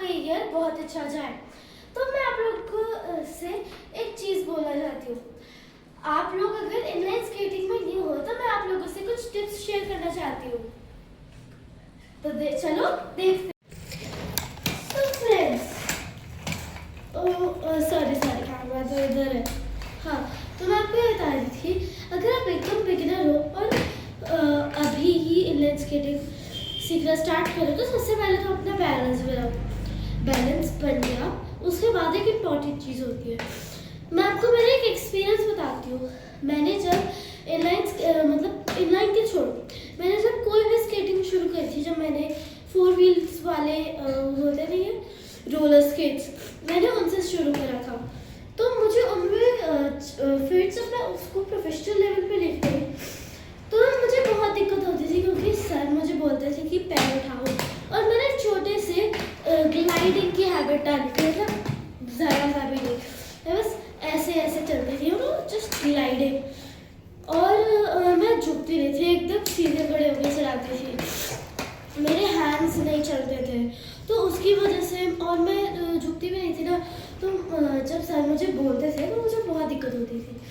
आपका ईयर बहुत अच्छा जाए। तो मैं आप लोग को से एक चीज़ बोलना चाहती हूँ। आप लोग अगर इनलाइन स्केटिंग में न्यू हो तो मैं आप लोगों से कुछ टिप्स शेयर करना चाहती हूँ। तो चलो देखते। तो फ्रेंड्स, सॉरी कैमरा तो इधर है। हाँ, तो मैं आपको ये बता रही थी, अगर आप एकदम बिगिनर हो और अभी ही इनलाइन स्केटिंग सीखना स्टार्ट करो तो सबसे पहले तो अपना बैलेंस बन गया। उसके बाद एक इम्पॉर्टेंट चीज़ होती है, मैं आपको मेरा एक एक्सपीरियंस बताती हूँ। मैंने जब इनलाइन के छोड़ो, मैंने जब कोई भी स्केटिंग शुरू करी थी, जब मैंने 4 व्हील्स वाले होते नहीं है रोलर स्केट्स, मैंने उनसे शुरू करा था। तो मुझे उनमें फिर जब मैं उसको प्रोफेशनल लेवल पे लेके गई तो मुझे बहुत दिक्कत होती थी, क्योंकि सर मुझे बोलते थे कि पैर उठाओ, और मैंने छोटे से ग्लाइडिंग की हैबिट डाली थी, मतलब ज़रा सा भी नहीं, मैं बस ऐसे ऐसे चलती थी, जस्ट ग्लाइडिंग। और मैं झुकती नहीं थी, एकदम सीधे खड़े होकर चलाती थी, मेरे हैंड्स नहीं चलते थे, तो उसकी वजह से, और मैं झुकती भी नहीं थी ना, तो जब सर मुझे बोलते थे तो मुझे बहुत दिक्कत होती थी।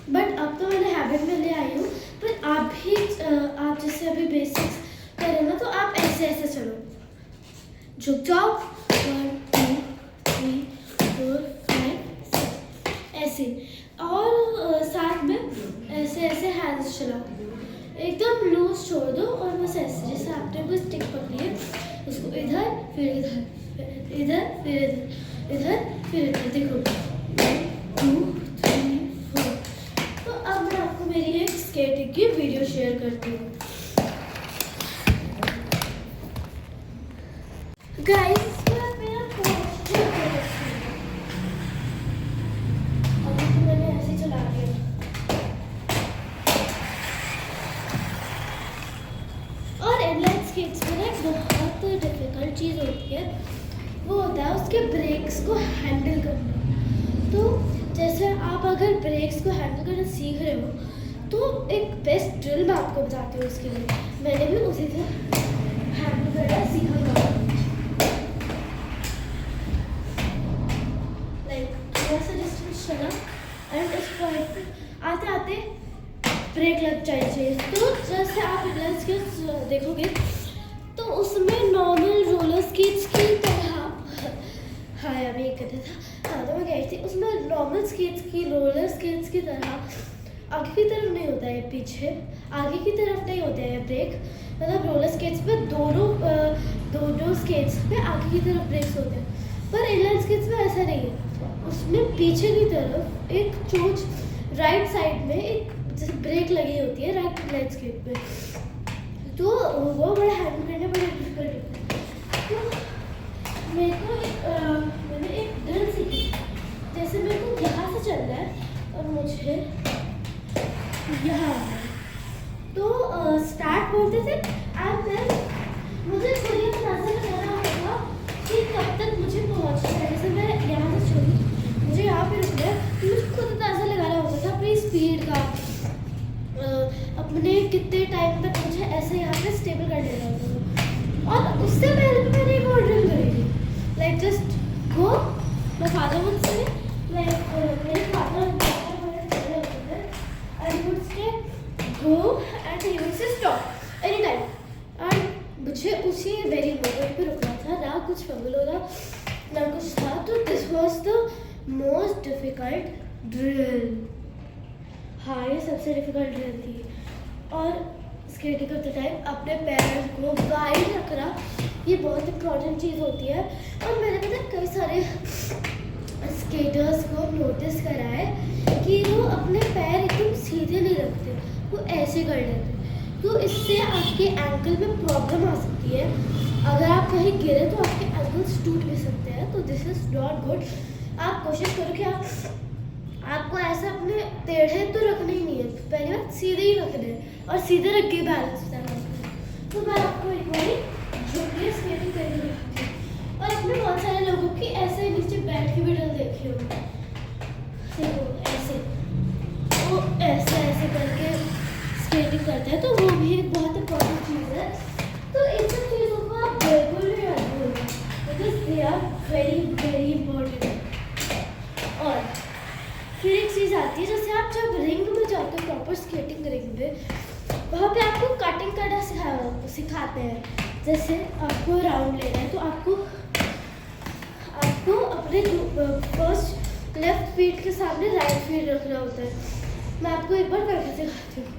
बट अब तो मैंने हैबिट में ले आई हूँ। पर आप भी आप जैसे अभी बेसिक्स करें ना, तो आप ऐसे ऐसे चलो, झुक जाओ, 1 2 3 4 5 6 ऐसे, और साथ में ऐसे ऐसे हैंड्स चलाओ, एकदम लूज छोड़ दो, और बस ऐसे जैसे आपने कोई स्टिक पकड़ी है, उसको इधर फिर इधर, फिर इधर फिर इधर, इधर फिर इधर, देखो 1 2 3 4। तो अब मैं आपको मेरी एक स्केटिंग की वीडियो शेयर करती हूँ। गाइस, मेरा अभी तो मैंने ऐसे चला दिया। और इनलाइन स्केट्स में एक बहुत डिफिकल्ट चीज़ होती है, वो होता है उसके ब्रेक्स को हैंडल करना। तो जैसे आप अगर ब्रेक्स को हैंडल करना सीख रहे हो, तो एक बेस्ट ड्रिल मैं आपको बताती हूँ उसके लिए। मैंने भी उसी से हैंडल करना सीखा था। थोड़ा सा डिस्टेंस चला एंड उस पॉइंट पे आते आते ब्रेक लग चाहिए। तो जैसे आप इनलाइन स्केट्स देखोगे तो उसमें नॉर्मल रोलर स्केट्स की तरह, हाँ अभी एक कहता था, हाँ तो मैं कह रही थी, उसमें नॉर्मल स्केट्स की, रोलर स्केट्स की तरह आगे की तरफ नहीं होता है, पीछे आगे की तरफ नहीं होता है ब्रेक। मतलब रोलर स्केट्स पे दोनों स्केट्स पे आगे की तरफ ब्रेक्स होते हैं, पर इनलाइन स्केट्स में ऐसा नहीं है। उसमें पीछे की तरफ एक चोंच, राइट साइड में एक जैसे ब्रेक लगी होती है राइट इनलाइन स्केट पे, तो वो बड़ा हैंडल करने बड़ा डिफिकल्ट होता है। तो मैंने एक ड्रिल सीखी, जैसे मेरे को यहाँ से चलना है और मुझे यहाँ, तो स्टार्ट बोलते थे एंड देन मुझे खुद ही अंदाजा लगाना होगा कि कब तक मुझे पहुँचना है। जैसे मैं यहाँ से छोड़ी, मुझे यहाँ पे रुकना है, तो मुझे खुद अंदाजा लगाना होता था अपनी स्पीड का, अपने कितने टाइम तक मुझे ऐसे यहाँ पे स्टेबल कर लेना होता था। और उससे पहले तो मैंने एक और ड्रिल करी थी, like just go, my father would say, like मेरे father and would say go and he would say stop any time, and मुझे उसी वेरी मोमेंट पे रुकना था, ना कुछ फंबल हो रहा ना कुछ था। तो this was the most difficult drill. हाँ, ये सबसे डिफिकल्ट ड्रिल थी। और स्केटिंग करते टाइम अपने पैर को वाइड रखना, ये बहुत इंपॉर्टेंट चीज़ होती है। और मैंने पता कई सारे स्केटर्स को नोटिस करा है कि वो अपने पैर एकदम सीधे नहीं रखते, वो ऐसे कर लेते, तो इससे आपके एंकल में प्रॉब्लम आ सकती है। अगर आप कहीं गिरे तो आपके एंकल्स टूट भी सकते हैं, तो दिस इज़ नॉट गुड। आप कोशिश करो कि आपको ऐसा अपने टेढ़े तो रखने ही नहीं है, पहली बात सीधे ही रखने हैं, और सीधे रख के बैलेंस करना है। तो मैं आपको एक बार झुकिए स्केटिंग करके दिखाती हूँ। और आपने बहुत सारे लोगों की ऐसे नीचे बैठ के भी ड्रिल देखी होगी, ऐसे वो ऐसे ऐसे करके स्केटिंग करते हैं, तो वो भी एक बहुत इंपॉर्टेंट चीज़ है। तो इन सब चीज़ों को आप बिल्कुल भी मत भूलिए, बिकॉज दे आर सिखाते हैं। जैसे आपको राउंड लेना है तो आपको अपने फर्स्ट लेफ्ट फीट के सामने राइट फीट रखना होता है। मैं आपको एक बार करके सिखाती हूँ।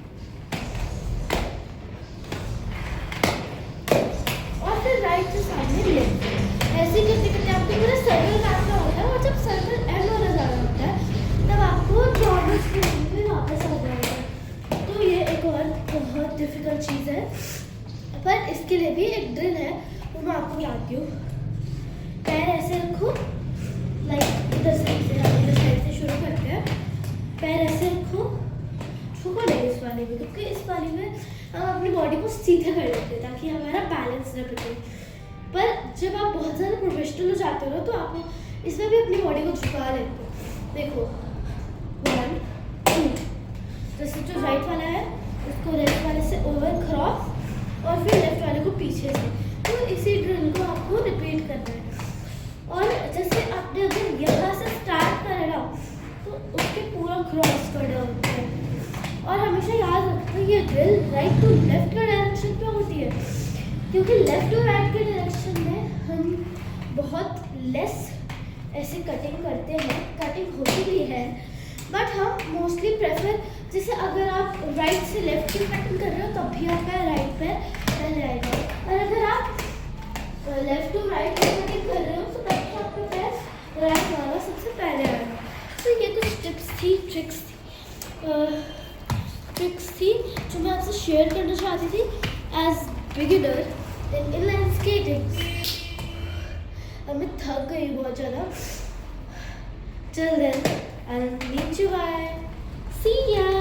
और फिर राइट के सामने लेफ्ट, ऐसे करते करते आपको पूरा सर्कल काटना होता है। और जब सर्कल एंड होने जाना होता है तब आपको नॉर्मल स्पिन में वापस आ जाना होता है। तो ये एक और बहुत डिफिकल्ट चीज़ है, पर इसके लिए भी एक ड्रिल है, वो मैं आपको बताती हूँ। पैर ऐसे रखो, लाइक इधर साइड से शुरू करते हैं। पैर ऐसे रखो, छुपो नहीं इस वाले में, क्योंकि इस वाले में हम अपनी बॉडी को सीधा कर देते हैं ताकि हमारा बैलेंस न बिगड़े। पर जब आप बहुत ज़्यादा प्रोफेशनल हो जाते हो ना, तो आप इसमें भी अपनी बॉडी को झुका लेते हो। देखो 1 2, जैसे जो राइट वाला है उसको लेफ्ट वाले से ओवर क्रॉस और फिर लेफ्ट वाले को पीछे से। तो इसी ड्रिल को आपको रिपीट करना है। और जैसे आपने अगर यहाँ से स्टार्ट करा ना, तो उसके पूरा क्रॉस करना होता है। और हमेशा याद रखना ये ड्रिल राइट टू लेफ्ट का डायरेक्शन पे होती है, क्योंकि लेफ्ट और राइट के डायरेक्शन में हम बहुत लेस ऐसे कटिंग करते हैं। कटिंग होती भी है, बट हम मोस्टली प्रेफर, जैसे अगर आप राइट से लेफ्ट की कटिंग कर रहे हो तब भी आपका राइट पैर पहले आएगा, और अगर आप लेफ्ट टू राइट की कटिंग कर रहे हो तो तब भी आपका पैर राइट वाला सबसे पहले आएगा। तो ये कुछ टिप्स थी, ट्रिक्स थी जो मैं आपसे शेयर करना चाहती थी as beginner in inline skating. अब मैं थक गई बहुत ज़्यादा। Till then, I'll meet you. Bye. See ya.